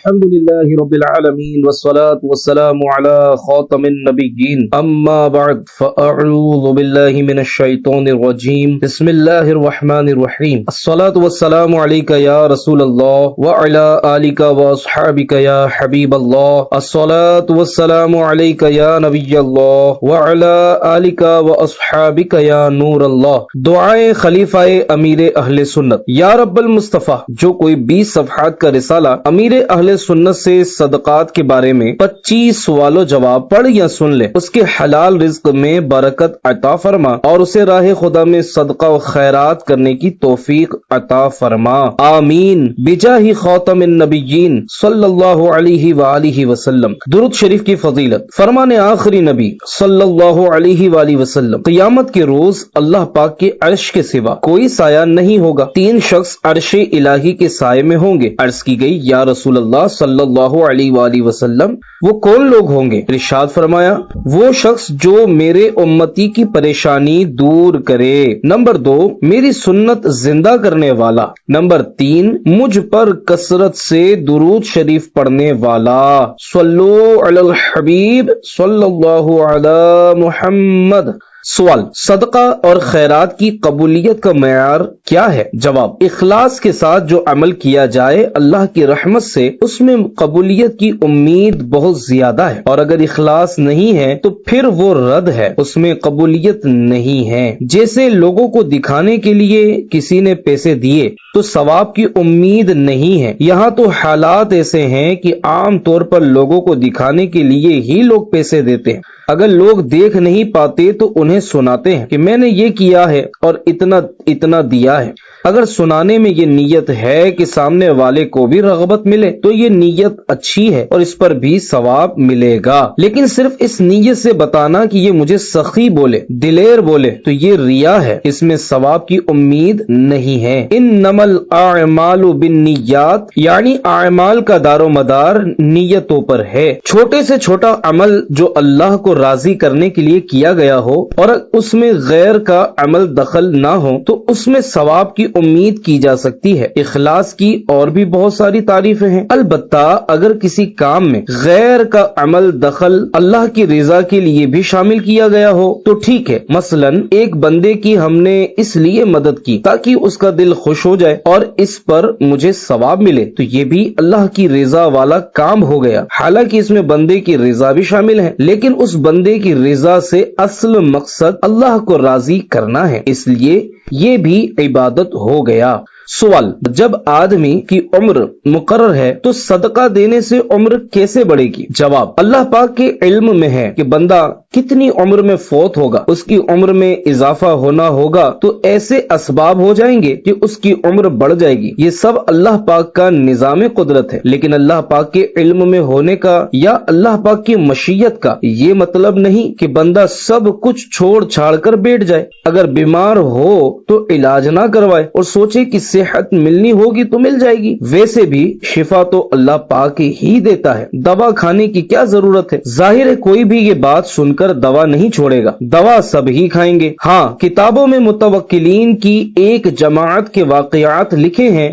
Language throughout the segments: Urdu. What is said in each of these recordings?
الحمد لله رب العالمين والصلاة والسلام على خاتم النبيين أما بعد فأعوذ بالله من الشيطان الرجيم بسم الله الرحمن الرحيم الصلاة والسلام عليك يا رسول الله وعلى آلك وأصحابك يا حبيب الله الصلاة والسلام عليك يا نبي الله وعلى آلك وأصحابك يا نور الله دعائے خلیفہ امیر اہل سنت یا رب المصطفیٰ جو کوئی 20 صفحات کا رسالہ امیر اہل سنت سے صدقات کے بارے میں 25 سوال و جواب پڑھ یا سن لے اس کے حلال رزق میں برکت عطا فرما اور اسے راہ خدا میں صدقہ و خیرات کرنے کی توفیق عطا فرما آمین بجاہ خاتم النبیین صلی اللہ علیہ وآلہ وسلم۔ درود شریف کی فضیلت۔ فرمان آخری نبی صلی اللہ علیہ وآلہ وسلم قیامت کے روز اللہ پاک کے عرش کے سوا کوئی سایہ نہیں ہوگا، 3 شخص عرش الہی کے سائے میں ہوں گے۔ عرض کی گئی یا رسول اللہ صلی اللہ علیہ وآلہ وسلم وہ کون لوگ ہوں گے؟ ارشاد فرمایا وہ شخص جو میرے امتی کی پریشانی دور کرے۔ نمبر 2 میری سنت زندہ کرنے والا۔ نمبر 3 مجھ پر کثرت سے درود شریف پڑھنے والا۔ صلو علی الحبیب صلی اللہ علی محمد۔ سوال، صدقہ اور خیرات کی قبولیت کا معیار کیا ہے؟ جواب، اخلاص کے ساتھ جو عمل کیا جائے اللہ کی رحمت سے اس میں قبولیت کی امید بہت زیادہ ہے، اور اگر اخلاص نہیں ہے تو پھر وہ رد ہے، اس میں قبولیت نہیں ہے۔ جیسے لوگوں کو دکھانے کے لیے کسی نے پیسے دیے تو ثواب کی امید نہیں ہے، یہاں تو حالات ایسے ہیں کہ عام طور پر لوگوں کو دکھانے کے لیے ہی لوگ پیسے دیتے ہیں، اگر لوگ دیکھ نہیں پاتے تو انہیں سناتے ہیں کہ میں نے یہ کیا ہے اور اتنا دیا ہے۔ اگر سنانے میں یہ نیت ہے کہ سامنے والے کو بھی رغبت ملے تو یہ نیت اچھی ہے اور اس پر بھی ثواب ملے گا، لیکن صرف اس نیت سے بتانا کہ یہ مجھے سخی بولے، دلیر بولے تو یہ ریا ہے، اس میں ثواب کی امید نہیں ہے۔ انما الاعمال بالنیات، یعنی اعمال کا دار و مدار نیتوں پر ہے۔ چھوٹے سے چھوٹا عمل جو اللہ کو راضی کرنے کے لیے کیا گیا ہو اور اس میں غیر کا عمل دخل نہ ہو تو اس میں ثواب کی امید کی جا سکتی ہے۔ اخلاص کی اور بھی بہت ساری تعریفیں ہیں، البتہ اگر کسی کام میں غیر کا عمل دخل اللہ کی رضا کے لیے بھی شامل کیا گیا ہو تو ٹھیک ہے، مثلا ایک بندے کی ہم نے اس لیے مدد کی تاکہ اس کا دل خوش ہو جائے اور اس پر مجھے ثواب ملے تو یہ بھی اللہ کی رضا والا کام ہو گیا، حالانکہ اس میں بندے کی رضا بھی شامل ہے، لیکن اس بندے کی رضا سے اصل مقصد اللہ کو راضی کرنا ہے، اس لیے یہ بھی عبادت ہو گیا۔ سوال، جب آدمی کی عمر مقرر ہے تو صدقہ دینے سے عمر کیسے بڑھے گی؟ جواب، اللہ پاک کے علم میں ہے کہ بندہ کتنی عمر میں فوت ہوگا، اس کی عمر میں اضافہ ہونا ہوگا تو ایسے اسباب ہو جائیں گے کہ اس کی عمر بڑھ جائے گی، یہ سب اللہ پاک کا نظام قدرت ہے، لیکن اللہ پاک کے علم میں ہونے کا یا اللہ پاک کی مشیت کا یہ مطلب نہیں کہ بندہ سب کچھ چھوڑ چھاڑ کر بیٹھ جائے، اگر بیمار ہو تو علاج نہ کروائے اور سوچے کہ صحت ملنی ہوگی تو مل جائے گی، ویسے بھی شفا تو اللہ پاک ہی دیتا ہے، دوا کھانے کی کیا ضرورت ہے؟ ظاہر ہے کوئی بھی یہ بات سن کر دوا نہیں چھوڑے گا، دوا سب ہی کھائیں گے۔ ہاں، کتابوں میں متوکلین کی ایک جماعت کے واقعات لکھے ہیں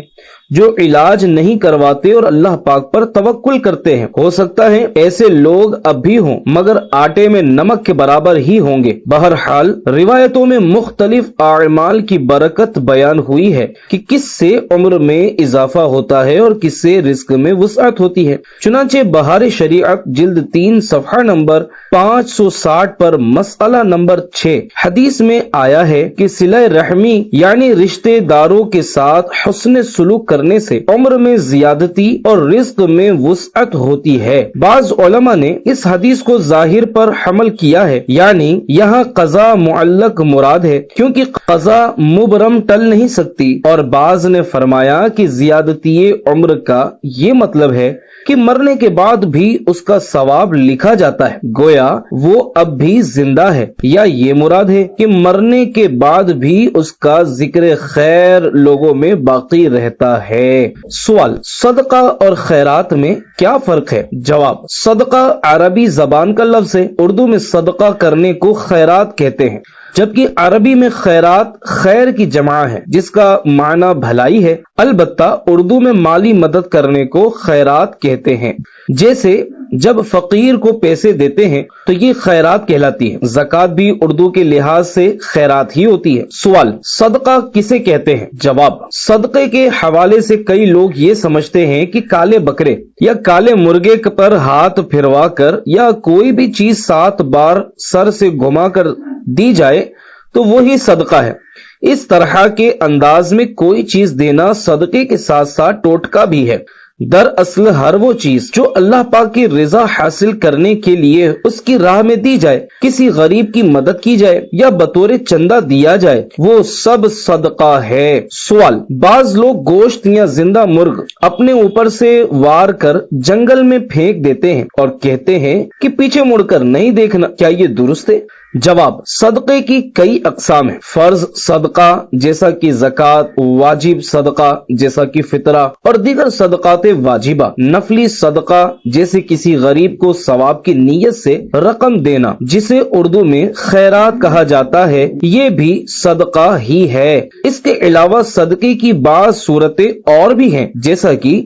جو علاج نہیں کرواتے اور اللہ پاک پر توکل کرتے ہیں، ہو سکتا ہے ایسے لوگ اب بھی ہوں مگر آٹے میں نمک کے برابر ہی ہوں گے۔ بہرحال روایتوں میں مختلف اعمال کی برکت بیان ہوئی ہے کہ کس سے عمر میں اضافہ ہوتا ہے اور کس سے رزق میں وسعت ہوتی ہے، چنانچہ بہار شریعت جلد 3 صفحہ نمبر 560 پر مسئلہ نمبر 6 حدیث میں آیا ہے کہ صلہ رحمی یعنی رشتے داروں کے ساتھ حسن سلوک کرنے سے عمر میں زیادتی اور رزق میں وسعت ہوتی ہے۔ بعض علماء نے اس حدیث کو ظاہر پر حمل کیا ہے، یعنی یہاں قضا معلق مراد ہے کیونکہ قضا مبرم ٹل نہیں سکتی، اور بعض نے فرمایا کہ زیادتی عمر کا یہ مطلب ہے کہ مرنے کے بعد بھی اس کا ثواب لکھا جاتا ہے، گویا وہ اب بھی زندہ ہے، یا یہ مراد ہے کہ مرنے کے بعد بھی اس کا ذکر خیر لوگوں میں باقی رہتا ہے۔ سوال: صدقہ اور خیرات میں کیا فرق ہے؟ جواب: صدقہ عربی زبان کا لفظ ہے، اردو میں صدقہ کرنے کو خیرات کہتے ہیں، جبکہ عربی میں خیرات خیر کی جمع ہے جس کا معنی بھلائی ہے۔ البتہ اردو میں مالی مدد کرنے کو خیرات کہتے ہیں، جیسے جب فقیر کو پیسے دیتے ہیں تو یہ خیرات کہلاتی ہے۔ زکوٰۃ بھی اردو کے لحاظ سے خیرات ہی ہوتی ہے۔ سوال: صدقہ کسے کہتے ہیں؟ جواب: صدقے کے حوالے سے کئی لوگ یہ سمجھتے ہیں کہ کالے بکرے یا کالے مرغے پر ہاتھ پھروا کر یا کوئی بھی چیز 7 بار سر سے گھما کر دی جائے تو وہی صدقہ ہے۔ اس طرح کے انداز میں کوئی چیز دینا صدقے کے ساتھ ساتھ ٹوٹکا بھی ہے۔ دراصل ہر وہ چیز جو اللہ پاک کی رضا حاصل کرنے کے لیے اس کی راہ میں دی جائے، کسی غریب کی مدد کی جائے یا بطور چندہ دیا جائے، وہ سب صدقہ ہے۔ سوال: بعض لوگ گوشت یا زندہ مرغ اپنے اوپر سے وار کر جنگل میں پھینک دیتے ہیں اور کہتے ہیں کہ پیچھے مڑ کر نہیں دیکھنا، کیا یہ درست ہے؟ جواب: صدقے کی کئی اقسام ہیں۔ فرض صدقہ جیسا کہ زکوٰۃ، واجب صدقہ جیسا کہ فطرہ اور دیگر صدقات واجبہ، نفلی صدقہ جیسے کسی غریب کو ثواب کی نیت سے رقم دینا جسے اردو میں خیرات کہا جاتا ہے، یہ بھی صدقہ ہی ہے۔ اس کے علاوہ صدقے کی بعض صورتیں اور بھی ہیں، جیسا کہ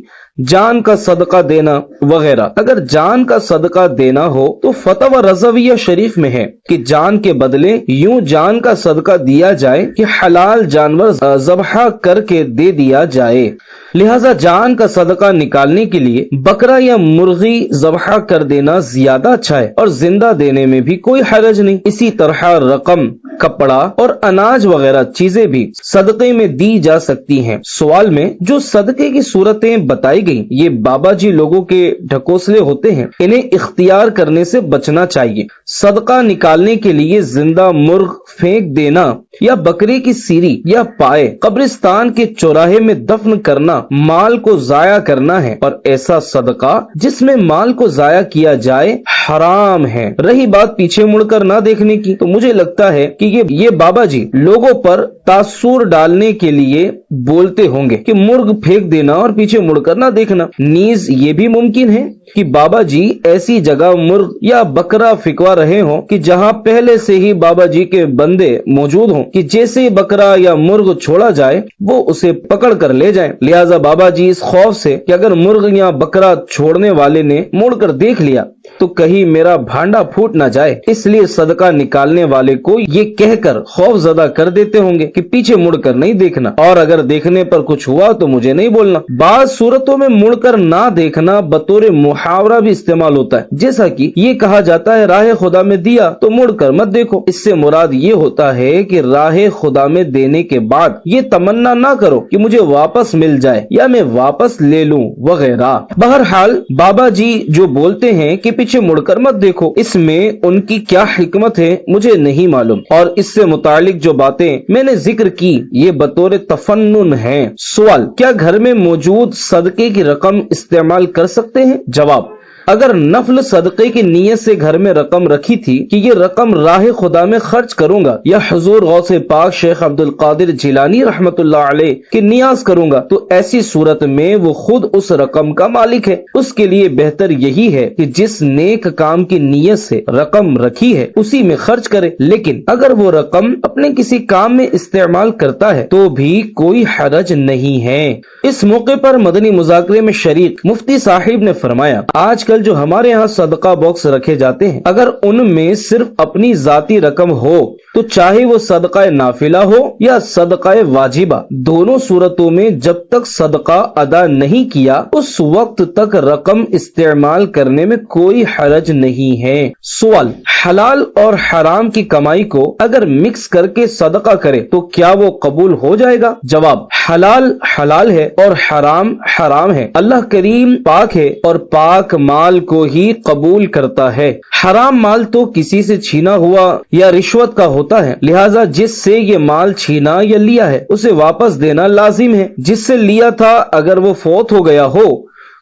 جان کا صدقہ دینا وغیرہ۔ اگر جان کا صدقہ دینا ہو تو فتوی رضویہ شریف میں ہے کہ جان کے بدلے یوں جان کا صدقہ دیا جائے کہ حلال جانور ذبح کر کے دے دیا جائے، لہذا جان کا صدقہ نکالنے کے لیے بکرا یا مرغی ذبح کر دینا زیادہ اچھا ہے اور زندہ دینے میں بھی کوئی حرج نہیں۔ اسی طرح رقم، کپڑا اور اناج وغیرہ چیزیں بھی صدقے میں دی جا سکتی ہیں۔ سوال میں جو صدقے کی صورتیں بتائی گئی یہ بابا جی لوگوں کے ڈھکوسلے ہوتے ہیں، انہیں اختیار کرنے سے بچنا چاہیے۔ صدقہ نکالنے کے لیے زندہ مرغ پھینک دینا یا بکرے کی سیری یا پائے قبرستان کے چوراہے میں دفن کرنا مال کو ضائع کرنا ہے، اور ایسا صدقہ جس میں مال کو ضائع کیا جائے حرام ہے۔ رہی بات پیچھے مڑ کر نہ دیکھنے کی، تو مجھے لگتا ہے کہ یہ بابا جی لوگوں پر تاثر ڈالنے کے لیے بولتے ہوں گے کہ مرغ پھینک دینا اور پیچھے مڑ کر نہ دیکھنا۔ نیز یہ بھی ممکن ہے کہ بابا جی ایسی جگہ مرغ یا بکرا پھینکوا رہے ہوں کہ جہاں پہلے سے ہی بابا جی کے بندے موجود ہوں کہ جیسے ہی بکرا یا مرغ چھوڑا جائے وہ اسے پکڑ کر لے جائیں، لہذا بابا جی اس خوف سے کہ اگر مرغ یا بکرا چھوڑنے والے نے مڑ کر دیکھ لیا تو کہیں میرا بھانڈا پھوٹ نہ جائے، اس لیے صدقہ نکالنے والے کو یہ کہہ کر خوف زدہ کر دیتے ہوں گے کہ پیچھے مڑ کر نہیں دیکھنا، اور اگر دیکھنے پر کچھ ہوا تو مجھے نہیں بولنا۔ بعض صورتوں میں مڑ کر نہ دیکھنا بطور محاورہ بھی استعمال ہوتا ہے، جیسا کہ یہ کہا جاتا ہے راہ خدا میں دیا تو مڑ کر مت دیکھو۔ اس سے مراد یہ ہوتا ہے کہ راہ خدا میں دینے کے بعد یہ تمنا نہ کرو کہ مجھے واپس مل جائے یا میں واپس لے لوں وغیرہ۔ بہرحال بابا جی جو بولتے ہیں کہ پیچھے مڑ کر مت دیکھو، اس میں ان کی کیا حکمت ہے مجھے نہیں معلوم، اور اس سے متعلق جو باتیں میں نے ذکر کی یہ بطور تفنن ہیں۔ سوال: کیا گھر میں موجود صدقے کی رقم استعمال کر سکتے ہیں؟ جواب: اگر نفل صدقے کی نیت سے گھر میں رقم رکھی تھی کہ یہ رقم راہ خدا میں خرچ کروں گا یا حضور غوث پاک شیخ عبد القادر جیلانی رحمت اللہ علیہ کے نیاز کروں گا، تو ایسی صورت میں وہ خود اس رقم کا مالک ہے۔ اس کے لیے بہتر یہی ہے کہ جس نیک کام کی نیت سے رقم رکھی ہے اسی میں خرچ کرے، لیکن اگر وہ رقم اپنے کسی کام میں استعمال کرتا ہے تو بھی کوئی حرج نہیں ہے۔ اس موقع پر مدنی مذاکرے میں شریک مفتی صاحب نے فرمایا، آج کل جو ہمارے ہاں صدقہ باکس رکھے جاتے ہیں اگر ان میں صرف اپنی ذاتی رقم ہو تو چاہے وہ صدقہ نافلہ ہو یا صدقہ واجبہ، دونوں صورتوں میں جب تک صدقہ ادا نہیں کیا اس وقت تک رقم استعمال کرنے میں کوئی حرج نہیں ہے۔ سوال: حلال اور حرام کی کمائی کو اگر مکس کر کے صدقہ کرے تو کیا وہ قبول ہو جائے گا؟ جواب: حلال حلال ہے اور حرام حرام ہے۔ اللہ کریم پاک ہے اور پاک مال کو ہی قبول کرتا ہے۔ حرام مال تو کسی سے چھینا ہوا یا رشوت کا ہوتا ہے، لہذا جس سے یہ مال چھینا یا لیا ہے اسے واپس دینا لازم ہے۔ جس سے لیا تھا اگر وہ فوت ہو گیا ہو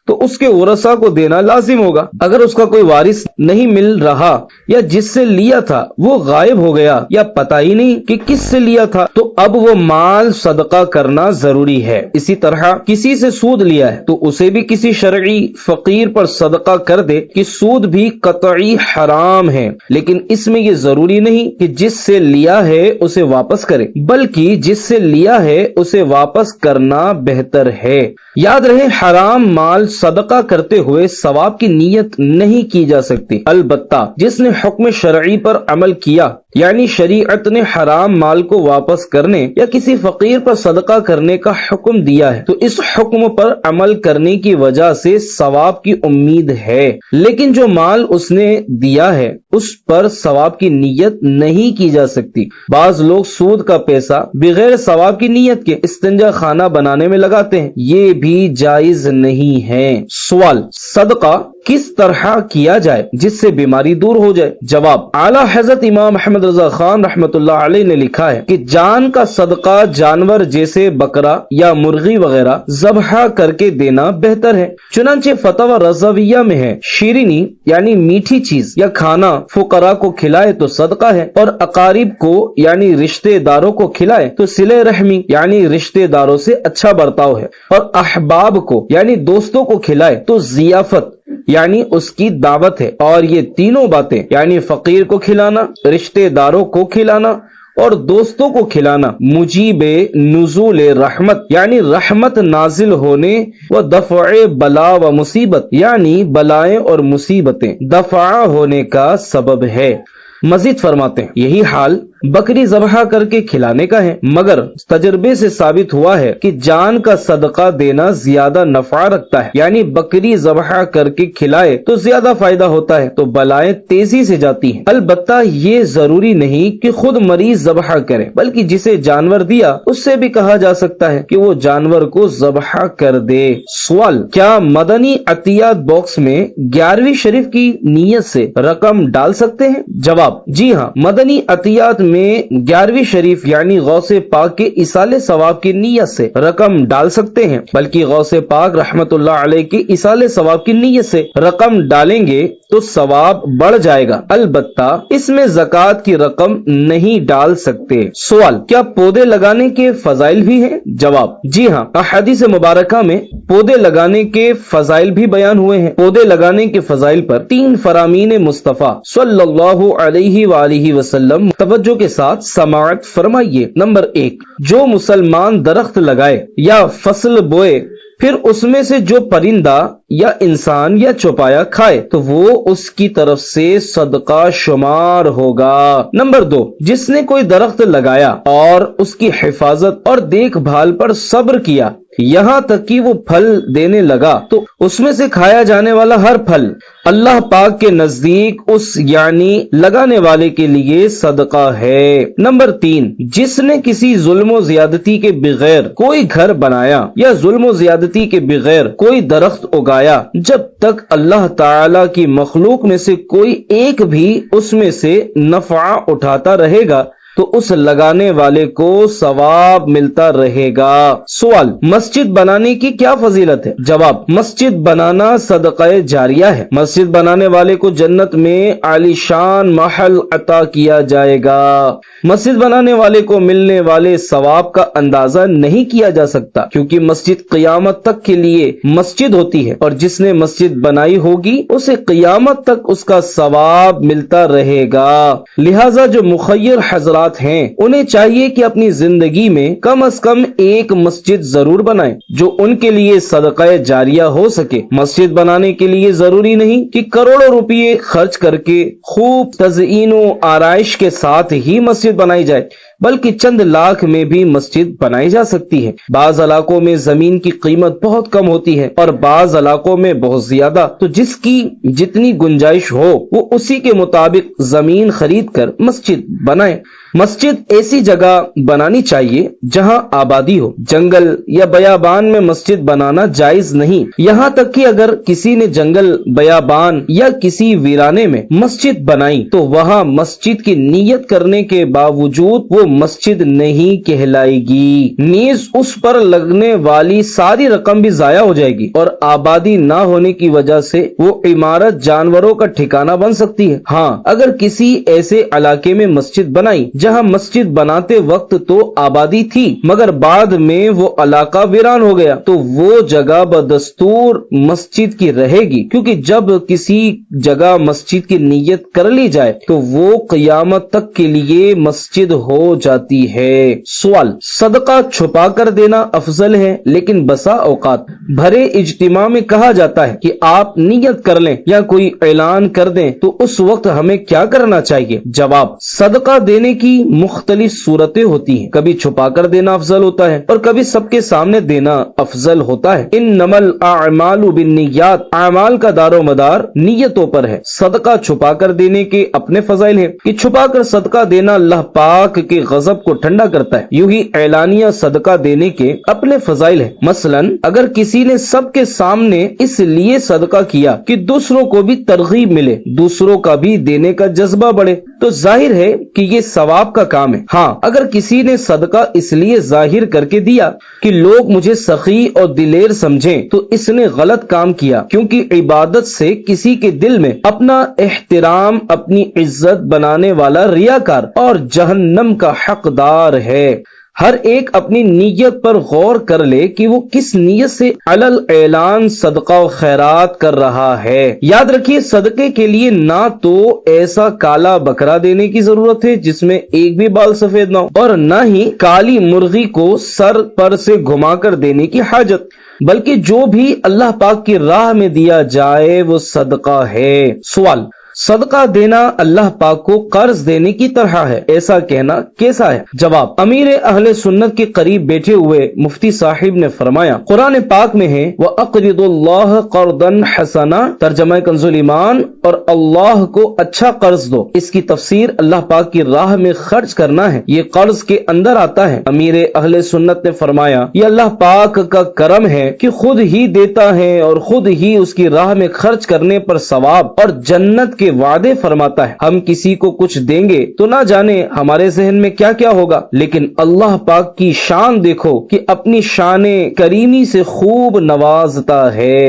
تو اس کے ورثہ کو دینا لازم ہوگا۔ اگر اس کا کوئی وارث نہیں مل رہا یا جس سے لیا تھا وہ غائب ہو گیا یا پتہ ہی نہیں کہ کس سے لیا تھا تو اب وہ مال صدقہ کرنا ضروری ہے۔ اسی طرح کسی سے سود لیا ہے تو اسے بھی کسی شرعی فقیر پر صدقہ کر دے کہ سود بھی قطعی حرام ہے، لیکن اس میں یہ ضروری نہیں کہ جس سے لیا ہے اسے واپس کرے، بلکہ جس سے لیا ہے اسے واپس کرنا بہتر ہے۔ یاد رہے حرام مال صدقہ کرتے ہوئے ثواب کی نیت نہیں کی جا سکتی، البتہ جس نے حکم شرعی پر عمل کیا، یعنی شریعت نے حرام مال کو واپس کرنے یا کسی فقیر پر صدقہ کرنے کا حکم دیا ہے تو اس حکم پر عمل کرنے کی وجہ سے ثواب کی امید ہے، لیکن جو مال اس نے دیا ہے اس پر ثواب کی نیت نہیں کی جا سکتی۔ بعض لوگ سود کا پیسہ بغیر ثواب کی نیت کے استنجا خانہ بنانے میں لگاتے ہیں، یہ بھی جائز نہیں ہے۔ سوال: صدقہ کس طرح کیا جائے جس سے بیماری دور ہو جائے؟ جواب: اعلیٰ حضرت امام احمد رضا خان رحمۃ اللہ علیہ نے لکھا ہے کہ جان کا صدقہ جانور جیسے بکرا یا مرغی وغیرہ ذبح کر کے دینا بہتر ہے۔ چنانچہ فتویٰ رضویہ میں ہے شیرینی یعنی میٹھی چیز یا کھانا فقراء کو کھلائے تو صدقہ ہے، اور اقارب کو یعنی رشتے داروں کو کھلائے تو صلہ رحمی یعنی رشتے داروں سے اچھا برتاؤ ہے، اور احباب کو یعنی دوستوں کو کھلائے تو ضیافت یعنی اس کی دعوت ہے۔ اور یہ تینوں باتیں یعنی فقیر کو کھلانا، رشتے داروں کو کھلانا اور دوستوں کو کھلانا مجیب نزول رحمت یعنی رحمت نازل ہونے و دفع بلا و مصیبت یعنی بلائیں اور مصیبتیں دفع ہونے کا سبب ہے۔ مزید فرماتے ہیں یہی حال بکری ذبح کر کے کھلانے کا ہے، مگر تجربے سے ثابت ہوا ہے کہ جان کا صدقہ دینا زیادہ نفع رکھتا ہے، یعنی بکری ذبح کر کے کھلائے تو زیادہ فائدہ ہوتا ہے تو بلائیں تیزی سے جاتی ہیں۔ البتہ یہ ضروری نہیں کہ خود مریض ذبح کرے، بلکہ جسے جانور دیا اس سے بھی کہا جا سکتا ہے کہ وہ جانور کو ذبح کر دے۔ سوال: کیا مدنی عطیات باکس میں 11ویں شریف کی نیت سے رقم ڈال سکتے ہیں؟ جواب: جی ہاں، مدنی عطیات میں 11ویں شریف یعنی غوث پاک کے ایصال ثواب کی نیت سے رقم ڈال سکتے ہیں، بلکہ غوث پاک رحمت اللہ علیہ کے ایصال ثواب کی نیت سے رقم ڈالیں گے تو ثواب بڑھ جائے گا، البتہ اس میں زکوٰۃ کی رقم نہیں ڈال سکتے۔ سوال: کیا پودے لگانے کے فضائل بھی ہیں؟ جواب: جی ہاں، احادیث مبارکہ میں پودے لگانے کے فضائل بھی بیان ہوئے ہیں۔ پودے لگانے کے فضائل پر 3 فرامین مصطفیٰ صلی اللہ علیہ وآلہ وسلم توجہ کے ساتھ سماعت فرمائیے۔ نمبر 1، جو مسلمان درخت لگائے یا فصل بوئے پھر اس میں سے جو پرندہ یا انسان یا چوپایا کھائے تو وہ اس کی طرف سے صدقہ شمار ہوگا۔ نمبر 2، جس نے کوئی درخت لگایا اور اس کی حفاظت اور دیکھ بھال پر صبر کیا یہاں تک کہ وہ پھل دینے لگا تو اس میں سے کھایا جانے والا ہر پھل اللہ پاک کے نزدیک اس یعنی لگانے والے کے لیے صدقہ ہے۔ نمبر 3، جس نے کسی ظلم و زیادتی کے بغیر کوئی گھر بنایا یا ظلم و زیادتی کے بغیر کوئی درخت اگایا جب تک اللہ تعالی کی مخلوق میں سے کوئی ایک بھی اس میں سے نفع اٹھاتا رہے گا تو اس لگانے والے کو ثواب ملتا رہے گا۔ سوال: مسجد بنانے کی کیا فضیلت ہے؟ جواب: مسجد بنانا صدقہ جاریہ ہے۔ مسجد بنانے والے کو جنت میں عالی شان محل عطا کیا جائے گا۔ مسجد بنانے والے کو ملنے والے ثواب کا اندازہ نہیں کیا جا سکتا، کیونکہ مسجد قیامت تک کے لیے مسجد ہوتی ہے، اور جس نے مسجد بنائی ہوگی اسے قیامت تک اس کا ثواب ملتا رہے گا۔ لہذا جو مخیر حضرات ہیں انہیں چاہیے کہ اپنی زندگی میں کم از کم ایک مسجد ضرور بنائیں جو ان کے لیے صدقہ جاریہ ہو سکے۔ مسجد بنانے کے لیے ضروری نہیں کہ کروڑوں روپے خرچ کر کے خوب تزئین و آرائش کے ساتھ ہی مسجد بنائی جائے، بلکہ چند لاکھ میں بھی مسجد بنائی جا سکتی ہے۔ بعض علاقوں میں زمین کی قیمت بہت کم ہوتی ہے اور بعض علاقوں میں بہت زیادہ، تو جس کی جتنی گنجائش ہو وہ اسی کے مطابق زمین خرید کر مسجد بنائے۔ مسجد ایسی جگہ بنانی چاہیے جہاں آبادی ہو۔ جنگل یا بیابان میں مسجد بنانا جائز نہیں، یہاں تک کہ اگر کسی نے جنگل، بیابان یا کسی ویرانے میں مسجد بنائی تو وہاں مسجد کی نیت کرنے کے باوجود وہ مسجد نہیں کہلائے گی، نیز اس پر لگنے والی ساری رقم بھی ضائع ہو جائے گی، اور آبادی نہ ہونے کی وجہ سے وہ عمارت جانوروں کا ٹھکانہ بن سکتی ہے۔ ہاں، اگر کسی ایسے علاقے میں مسجد بنائی جہاں مسجد بناتے وقت تو آبادی تھی مگر بعد میں وہ علاقہ ویران ہو گیا تو وہ جگہ بدستور مسجد کی رہے گی، کیونکہ جب کسی جگہ مسجد کی نیت کر لی جائے تو وہ قیامت تک کے لیے مسجد ہو جاتی ہے۔ سوال: صدقہ چھپا کر دینا افضل ہے، لیکن بسا اوقات بھرے اجتماع میں کہا جاتا ہے کہ آپ نیت کر لیں یا کوئی اعلان کر دیں، تو اس وقت ہمیں کیا کرنا چاہیے؟ جواب: صدقہ دینے کی مختلف صورتیں ہوتی ہیں، کبھی چھپا کر دینا افضل ہوتا ہے اور کبھی سب کے سامنے دینا افضل ہوتا ہے۔ انما الاعمال بالنیات، اعمال کا دار و مدار نیتوں پر ہے۔ صدقہ چھپا کر دینے کے اپنے فضائل ہیں کہ چھپا کر صدقہ دینا اللہ پاک کے غضب کو ٹھنڈا کرتا ہے، یوں ہی اعلانیہ صدقہ دینے کے اپنے فضائل ہیں۔ مثلا اگر کسی نے سب کے سامنے اس لیے صدقہ کیا کہ دوسروں کو بھی ترغیب ملے، دوسروں کا بھی دینے کا جذبہ بڑھے، تو ظاہر ہے کہ یہ ثواب کا کام ہے۔ ہاں، اگر کسی نے صدقہ اس لیے ظاہر کر کے دیا کہ لوگ مجھے سخی اور دلیر سمجھیں، تو اس نے غلط کام کیا، کیونکہ عبادت سے کسی کے دل میں اپنا احترام، اپنی عزت بنانے والا ریاکار اور جہنم کا حقدار ہے۔ ہر ایک اپنی نیت پر غور کر لے کہ وہ کس نیت سے علل اعلان صدقہ و خیرات کر رہا ہے۔ یاد رکھیے، صدقے کے لیے نہ تو ایسا کالا بکرا دینے کی ضرورت ہے جس میں ایک بھی بال سفید نہ ہو، اور نہ ہی کالی مرغی کو سر پر سے گھما کر دینے کی حاجت، بلکہ جو بھی اللہ پاک کی راہ میں دیا جائے وہ صدقہ ہے۔ سوال: صدقہ دینا اللہ پاک کو قرض دینے کی طرح ہے، ایسا کہنا کیسا ہے؟ جواب: امیر اہل سنت کے قریب بیٹھے ہوئے مفتی صاحب نے فرمایا، قرآن پاک میں ہے وَأَقْرِضُوا اللَّهَ قَرْضًا حَسَنًا، ترجمہ کنز الایمان، اور اللہ کو اچھا قرض دو۔ اس کی تفسیر اللہ پاک کی راہ میں خرچ کرنا ہے، یہ قرض کے اندر آتا ہے۔ امیر اہل سنت نے فرمایا، یہ اللہ پاک کا کرم ہے کہ خود ہی دیتا ہے اور خود ہی اس کی راہ میں خرچ کرنے پر ثواب اور جنت کے وعدے فرماتا ہے۔ ہم کسی کو کچھ دیں گے تو نہ جانے ہمارے ذہن میں کیا کیا ہوگا، لیکن اللہ پاک کی شان دیکھو کہ اپنی شان کریمی سے خوب نوازتا ہے۔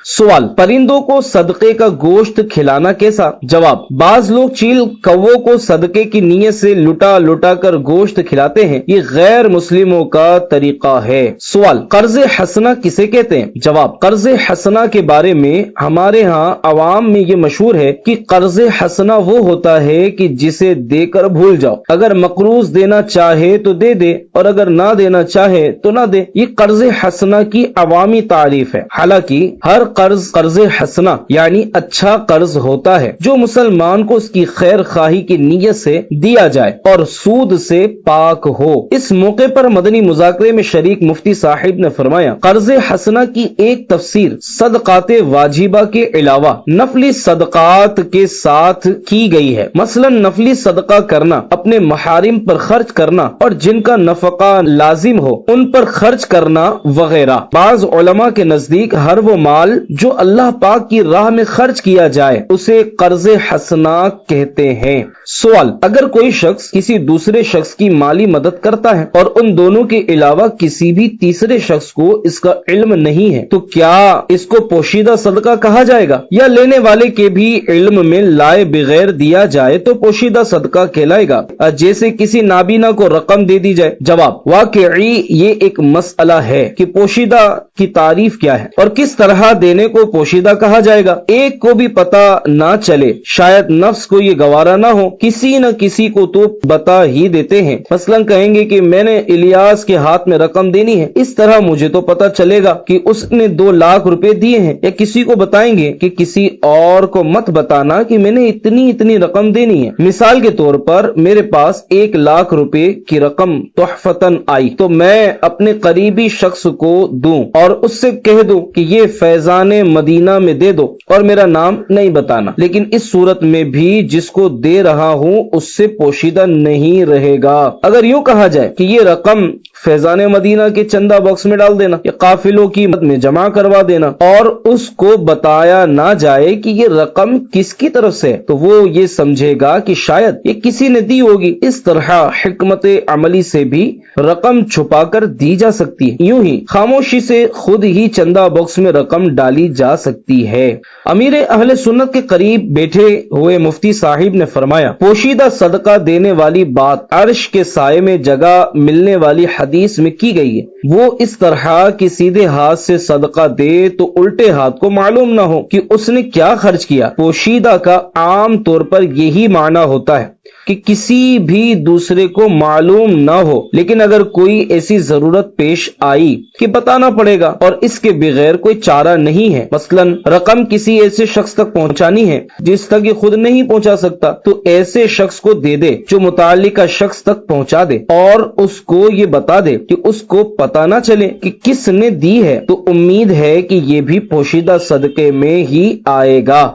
سوال: پرندوں کو صدقے کا گوشت کھلانا کیسا؟ جواب: بعض لوگ چیل کووں کو صدقے کی نیت سے لٹا لٹا کر گوشت کھلاتے ہیں، یہ غیر مسلموں کا طریقہ ہے۔ سوال: قرض حسنہ کسے کہتے ہیں؟ جواب: قرض حسنہ کے بارے میں ہمارے ہاں عوام میں یہ مشہور ہے کہ قرض حسنہ وہ ہوتا ہے کہ جسے دے کر بھول جاؤ، اگر مقروض دینا چاہے تو دے دے اور اگر نہ دینا چاہے تو نہ دے، یہ قرض حسنہ کی عوامی تعریف ہے۔ حالانکہ ہر قرض حسنہ یعنی اچھا قرض ہوتا ہے جو مسلمان کو اس کی خیر خواہی کی نیت سے دیا جائے اور سود سے پاک ہو۔ اس موقع پر مدنی مذاکرے میں شریک مفتی صاحب نے فرمایا، قرض حسنہ کی ایک تفسیر صدقات واجبہ کے علاوہ نفلی صدقات کے ساتھ کی گئی ہے۔ مثلا نفلی صدقہ کرنا، اپنے محارم پر خرچ کرنا اور جن کا نفقہ لازم ہو ان پر خرچ کرنا وغیرہ۔ بعض علماء کے نزدیک ہر وہ مال جو اللہ پاک کی راہ میں خرچ کیا جائے اسے قرض حسنہ کہتے ہیں۔ سوال: اگر کوئی شخص کسی دوسرے شخص کی مالی مدد کرتا ہے اور ان دونوں کے علاوہ کسی بھی تیسرے شخص کو اس کا علم نہیں ہے تو کیا اس کو پوشیدہ صدقہ کہا جائے گا، یا لینے والے کے بھی علم میں لائے بغیر دیا جائے تو پوشیدہ صدقہ کہلائے گا، جیسے کسی نابینا کو رقم دے دی جائے؟ جواب: واقعی یہ ایک مسئلہ ہے کہ پوشیدہ کی تعریف کیا ہے اور کس طرح دینے کو پوشیدہ کہا جائے گا۔ ایک کو بھی پتہ نہ چلے، شاید نفس کو یہ گوارا نہ ہو، کسی نہ کسی کو تو بتا ہی دیتے ہیں۔ مثلا کہیں گے کہ میں نے الیاس کے ہاتھ میں رقم دینی ہے، اس طرح مجھے تو پتہ چلے گا کہ اس نے 2 لاکھ روپے دیے ہیں، یا کسی کو بتائیں گے کہ کسی اور کو مت بتانا کہ میں نے اتنی رقم دینی ہے۔ مثال کے طور پر میرے پاس 1 لاکھ روپے کی رقم تحفتاً آئی تو میں اپنے قریبی شخص کو دوں اور اس سے کہہ دوں کہ یہ فیضان مدینہ میں دے دو اور میرا نام نہیں بتانا، لیکن اس صورت میں بھی جس کو دے رہا ہوں اس سے پوشیدہ نہیں رہے گا۔ اگر یوں کہا جائے کہ یہ رقم فیضان مدینہ کے چندہ باکس میں ڈال دینا یا قافلوں کی مد میں جمع کروا دینا اور اس کو بتایا نہ جائے کہ یہ رقم کس کی طرف سے ہے تو وہ یہ سمجھے گا کہ شاید یہ کسی نے دی ہوگی۔ اس طرح حکمت عملی سے بھی رقم چھپا کر دی جا سکتی ہے، یوں ہی خاموشی سے خود ہی چندہ باکس میں رقم ڈالی جا سکتی ہے۔ امیر اہل سنت کے قریب بیٹھے ہوئے مفتی صاحب نے فرمایا، پوشیدہ صدقہ دینے والی بات عرش کے سائے میں جگہ ملنے والی حدیث میں کی گئی ہے۔ وہ اس طرح کہ سیدھے ہاتھ سے صدقہ دے تو الٹے ہاتھ کو معلوم نہ ہو کہ اس نے کیا خرچ کیا۔ پوشیدہ کا عام طور پر یہی معنی ہوتا ہے کہ کسی بھی دوسرے کو معلوم نہ ہو، لیکن اگر کوئی ایسی ضرورت پیش آئی کہ بتانا پڑے گا اور اس کے بغیر کوئی چارہ نہیں ہے، مثلا رقم کسی ایسے شخص تک پہنچانی ہے جس تک یہ خود نہیں پہنچا سکتا، تو ایسے شخص کو دے دے جو متعلقہ شخص تک پہنچا دے اور اس کو یہ بتا دے کہ اس کو پتہ نہ چلے کہ کس نے دی ہے، تو امید ہے کہ یہ بھی پوشیدہ صدقے میں ہی آئے گا۔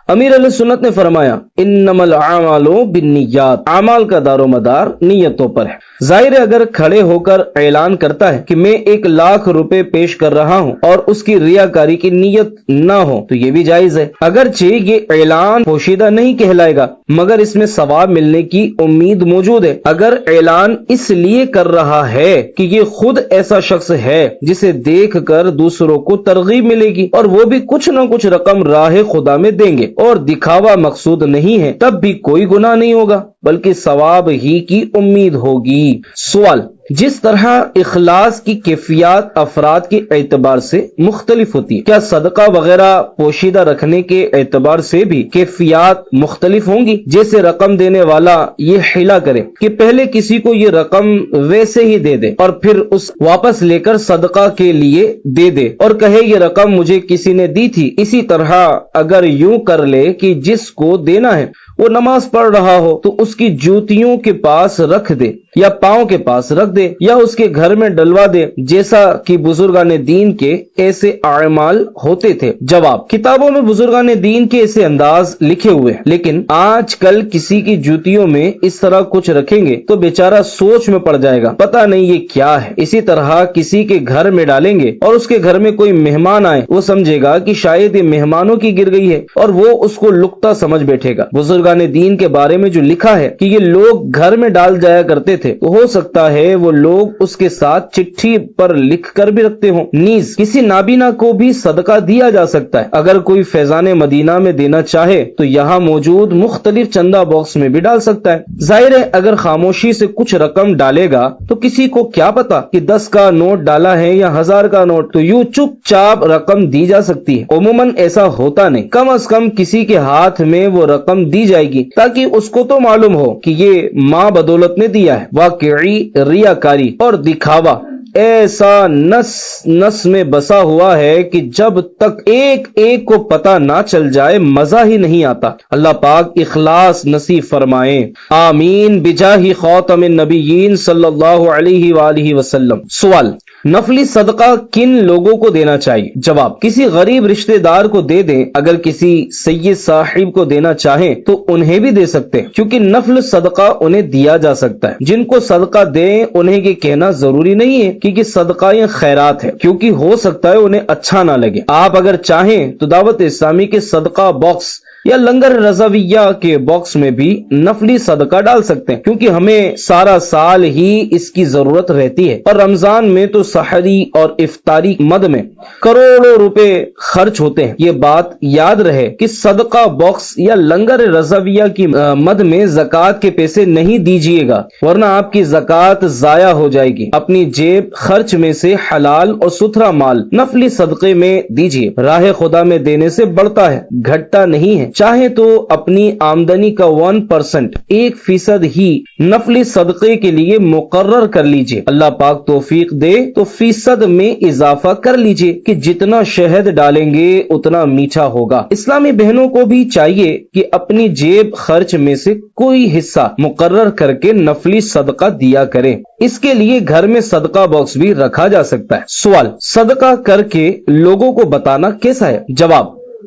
امیر علیہ سنت نے فرمایا، انما الاعمال بالنیات، اعمال کا دار و مدار نیتوں پر ہے۔ ظاہر ہے اگر کھڑے ہو کر اعلان کرتا ہے کہ میں 1,00,000 روپے پیش کر رہا ہوں اور اس کی ریاکاری کی نیت نہ ہو تو یہ بھی جائز ہے، اگرچہ یہ اعلان پوشیدہ نہیں کہلائے گا مگر اس میں ثواب ملنے کی امید موجود ہے۔ اگر اعلان اس لیے کر رہا ہے کہ یہ خود ایسا شخص ہے جسے دیکھ کر دوسروں کو ترغیب ملے گی اور وہ بھی کچھ نہ کچھ رقم راہ خدا میں دیں گے اور دکھاوا مقصود نہیں ہے، تب بھی کوئی گناہ نہیں ہوگا بلکہ ثواب ہی کی امید ہوگی۔ سوال: جس طرح اخلاص کی کیفیات افراد کے اعتبار سے مختلف ہوتی ہے، کیا صدقہ وغیرہ پوشیدہ رکھنے کے اعتبار سے بھی کیفیات مختلف ہوں گی؟ جیسے رقم دینے والا یہ حیلہ کرے کہ پہلے کسی کو یہ رقم ویسے ہی دے دے اور پھر اس واپس لے کر صدقہ کے لیے دے دے اور کہے یہ رقم مجھے کسی نے دی تھی۔ اسی طرح اگر یوں کر لے کہ جس کو دینا ہے وہ نماز پڑھ رہا ہو تو اس کی جوتیوں کے پاس رکھ دے یا پاؤں کے پاس رکھ دے یا اس کے گھر میں ڈلوا دے، جیسا کہ بزرگان دین کے ایسے اعمال ہوتے تھے۔ جواب: کتابوں میں بزرگان دین کے ایسے انداز لکھے ہوئے ہیں، لیکن آج کل کسی کی جوتیوں میں اس طرح کچھ رکھیں گے تو بیچارہ سوچ میں پڑ جائے گا، پتہ نہیں یہ کیا ہے۔ اسی طرح کسی کے گھر میں ڈالیں گے اور اس کے گھر میں کوئی مہمان آئے، وہ سمجھے گا کہ شاید یہ مہمانوں کی گر گئی ہے اور وہ اس کو لقطہ سمجھ بیٹھے گا۔ بزرگان دین کے بارے میں جو لکھا ہے کہ یہ لوگ گھر میں ڈال جایا کرتے تھے، تو ہو سکتا ہے وہ لوگ اس کے ساتھ چٹھی پر لکھ کر بھی رکھتے ہوں۔ نیز کسی نابینا کو بھی صدقہ دیا جا سکتا ہے۔ اگر کوئی فیضان مدینہ میں دینا چاہے تو یہاں موجود مختلف چندہ باکس میں بھی ڈال سکتا ہے۔ ظاہر ہے اگر خاموشی سے کچھ رقم ڈالے گا تو کسی کو کیا پتا کہ 10 کا نوٹ ڈالا ہے یا 1000 کا نوٹ، تو یوں چپ چاپ رقم دی جا سکتی ہے۔ عموماً ایسا ہوتا نہیں، کم از کم کسی کے ہاتھ میں وہ رقم دی جائے گی تاکہ اس کو تو معلوم ہو کہ یہ ماں بدولت نے دیا ہے۔ واقعی ریاکاری اور دکھاوا ایسا نس میں بسا ہوا ہے کہ جب تک ایک ایک کو پتہ نہ چل جائے مزہ ہی نہیں آتا۔ اللہ پاک اخلاص نصیب فرمائے، آمین بجاہ خاتم النبیین صلی اللہ علیہ وآلہ وسلم۔ سوال: نفلی صدقہ کن لوگوں کو دینا چاہیے؟ جواب: کسی غریب رشتہ دار کو دے دیں، اگر کسی سید صاحب کو دینا چاہیں تو انہیں بھی دے سکتے ہیں، کیونکہ نفل صدقہ انہیں دیا جا سکتا ہے۔ جن کو صدقہ دیں انہیں یہ کہنا ضروری نہیں ہے کہ صدقہ یہ خیرات ہے، کیونکہ ہو سکتا ہے انہیں اچھا نہ لگے۔ آپ اگر چاہیں تو دعوت اسلامی کے صدقہ باکس یا لنگر رضویہ کے باکس میں بھی نفلی صدقہ ڈال سکتے ہیں، کیونکہ ہمیں سارا سال ہی اس کی ضرورت رہتی ہے اور رمضان میں تو سحری اور افطاری مد میں کروڑوں روپے خرچ ہوتے ہیں۔ یہ بات یاد رہے کہ صدقہ باکس یا لنگر رضویہ کی مد میں زکوٰۃ کے پیسے نہیں دیجیے گا، ورنہ آپ کی زکوٰۃ ضائع ہو جائے گی۔ اپنی جیب خرچ میں سے حلال اور ستھرا مال نفلی صدقے میں دیجیے، راہ خدا میں دینے سے بڑھتا ہے، گھٹتا نہیں ہے۔ چاہے تو اپنی آمدنی کا 1% 1% ہی نفلی صدقے کے لیے مقرر کر لیجئے، اللہ پاک توفیق دے تو فیصد میں اضافہ کر لیجئے کہ جتنا شہد ڈالیں گے اتنا میٹھا ہوگا۔ اسلامی بہنوں کو بھی چاہیے کہ اپنی جیب خرچ میں سے کوئی حصہ مقرر کر کے نفلی صدقہ دیا کریں۔ اس کے لیے گھر میں صدقہ باکس بھی رکھا جا سکتا ہے۔ سوال: صدقہ کر کے لوگوں کو بتانا کیسا ہے؟ جواب: